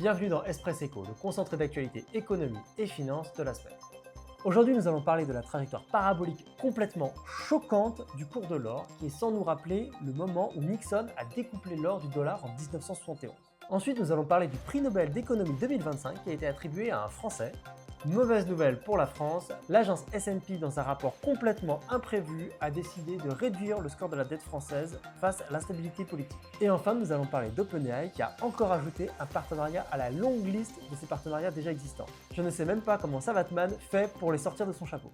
Bienvenue dans Espresso, le concentré d'actualité économie et finance de la semaine. Aujourd'hui, nous allons parler de la trajectoire parabolique complètement choquante du cours de l'or, qui est sans nous rappeler le moment où Nixon a découplé l'or du dollar en 1971. Ensuite, nous allons parler du prix Nobel d'économie 2025 qui a été attribué à un Français. Mauvaise nouvelle pour la France, l'agence S&P, dans un rapport complètement imprévu, a décidé de réduire le score de la dette française face à l'instabilité politique. Et enfin, nous allons parler d'OpenAI qui a encore ajouté un partenariat à la longue liste de ses partenariats déjà existants. Je ne sais même pas comment Savatman fait pour les sortir de son chapeau.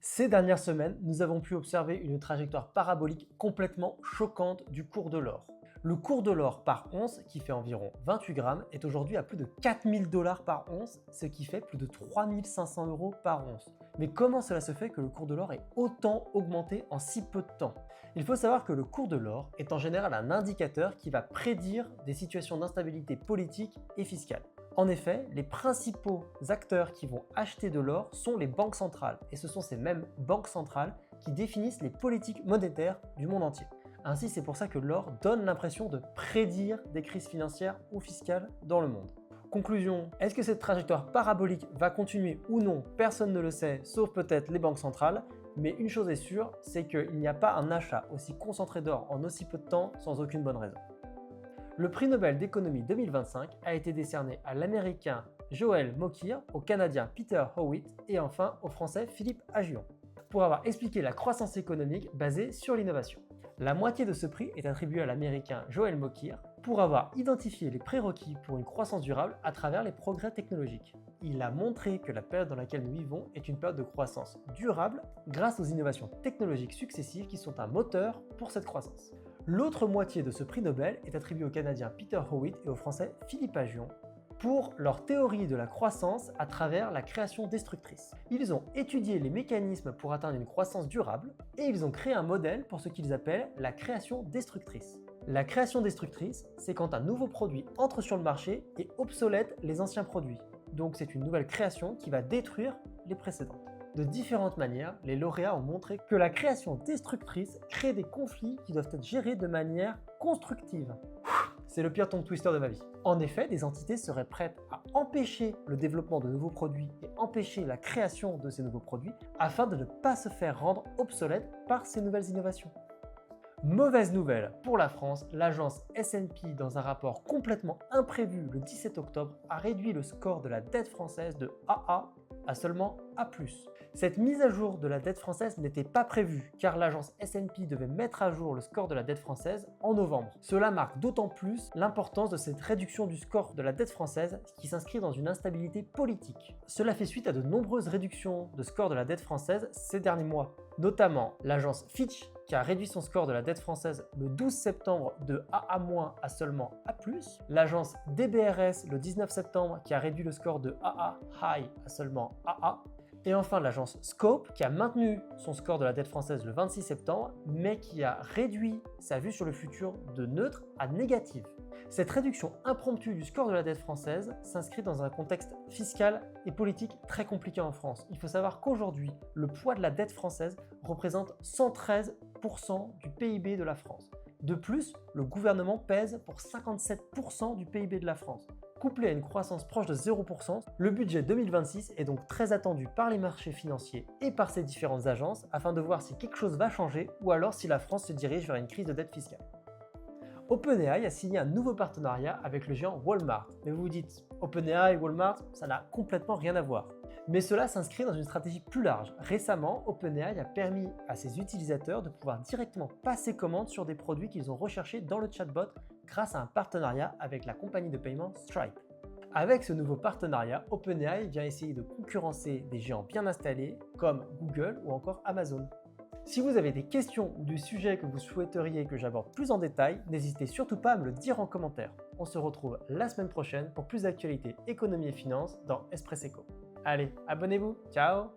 Ces dernières semaines, nous avons pu observer une trajectoire parabolique complètement choquante du cours de l'or. Le cours de l'or par once, qui fait environ 28 grammes, est aujourd'hui à plus de 4000 $ par once, ce qui fait plus de 3500 € par once. Mais comment cela se fait que le cours de l'or ait autant augmenté en si peu de temps? Il faut savoir que le cours de l'or est en général un indicateur qui va prédire des situations d'instabilité politique et fiscale. En effet, les principaux acteurs qui vont acheter de l'or sont les banques centrales, et ce sont ces mêmes banques centrales qui définissent les politiques monétaires du monde entier. Ainsi, c'est pour ça que l'or donne l'impression de prédire des crises financières ou fiscales dans le monde. Conclusion, est-ce que cette trajectoire parabolique va continuer ou non? Personne ne le sait, sauf peut-être les banques centrales, mais une chose est sûre, c'est qu'il n'y a pas un achat aussi concentré d'or en aussi peu de temps sans aucune bonne raison. Le prix Nobel d'économie 2025 a été décerné à l'Américain Joel Mokyr, au Canadien Peter Howitt et enfin au Français Philippe Aghion, pour avoir expliqué la croissance économique basée sur l'innovation. La moitié de ce prix est attribuée à l'Américain Joel Mokyr pour avoir identifié les prérequis pour une croissance durable à travers les progrès technologiques. Il a montré que la période dans laquelle nous vivons est une période de croissance durable grâce aux innovations technologiques successives qui sont un moteur pour cette croissance. L'autre moitié de ce prix Nobel est attribuée au Canadien Peter Howitt et au Français Philippe Aghion pour leur théorie de la croissance à travers la création destructrice. Ils ont étudié les mécanismes pour atteindre une croissance durable et ils ont créé un modèle pour ce qu'ils appellent la création destructrice. La création destructrice, c'est quand un nouveau produit entre sur le marché et obsolète les anciens produits. Donc c'est une nouvelle création qui va détruire les précédentes. De différentes manières, les lauréats ont montré que la création destructrice crée des conflits qui doivent être gérés de manière constructive. C'est le pire tongue twister de ma vie. En effet, des entités seraient prêtes à empêcher le développement de nouveaux produits et empêcher la création de ces nouveaux produits afin de ne pas se faire rendre obsolètes par ces nouvelles innovations. Mauvaise nouvelle pour la France, l'agence S&P, dans un rapport complètement imprévu le 17 octobre, a réduit le score de la dette française de AA à seulement A+. Cette mise à jour de la dette française n'était pas prévue car l'agence S&P devait mettre à jour le score de la dette française en novembre. Cela marque d'autant plus l'importance de cette réduction du score de la dette française qui s'inscrit dans une instabilité politique. Cela fait suite à de nombreuses réductions de score de la dette française ces derniers mois, notamment l'agence Fitch qui a réduit son score de la dette française le 12 septembre de AA- à seulement A+, l'agence DBRS le 19 septembre qui a réduit le score de AA High à seulement AA, et enfin l'agence Scope qui a maintenu son score de la dette française le 26 septembre mais qui a réduit sa vue sur le futur de neutre à négative. Cette réduction impromptue du score de la dette française s'inscrit dans un contexte fiscal et politique très compliqué en France. Il faut savoir qu'aujourd'hui, le poids de la dette française représente 113% du PIB de la France. De plus, le gouvernement pèse pour 57% du PIB de la France. Couplé à une croissance proche de 0%, le budget 2026 est donc très attendu par les marchés financiers et par ces différentes agences afin de voir si quelque chose va changer ou alors si la France se dirige vers une crise de dette fiscale. OpenAI a signé un nouveau partenariat avec le géant Walmart. Mais vous vous dites, OpenAI et Walmart, ça n'a complètement rien à voir. Mais cela s'inscrit dans une stratégie plus large. Récemment, OpenAI a permis à ses utilisateurs de pouvoir directement passer commande sur des produits qu'ils ont recherchés dans le chatbot grâce à un partenariat avec la compagnie de paiement Stripe. Avec ce nouveau partenariat, OpenAI vient essayer de concurrencer des géants bien installés comme Google ou encore Amazon. Si vous avez des questions ou des sujets que vous souhaiteriez que j'aborde plus en détail, n'hésitez surtout pas à me le dire en commentaire. On se retrouve la semaine prochaine pour plus d'actualités économie et finance dans Espresso. Allez, abonnez-vous, ciao!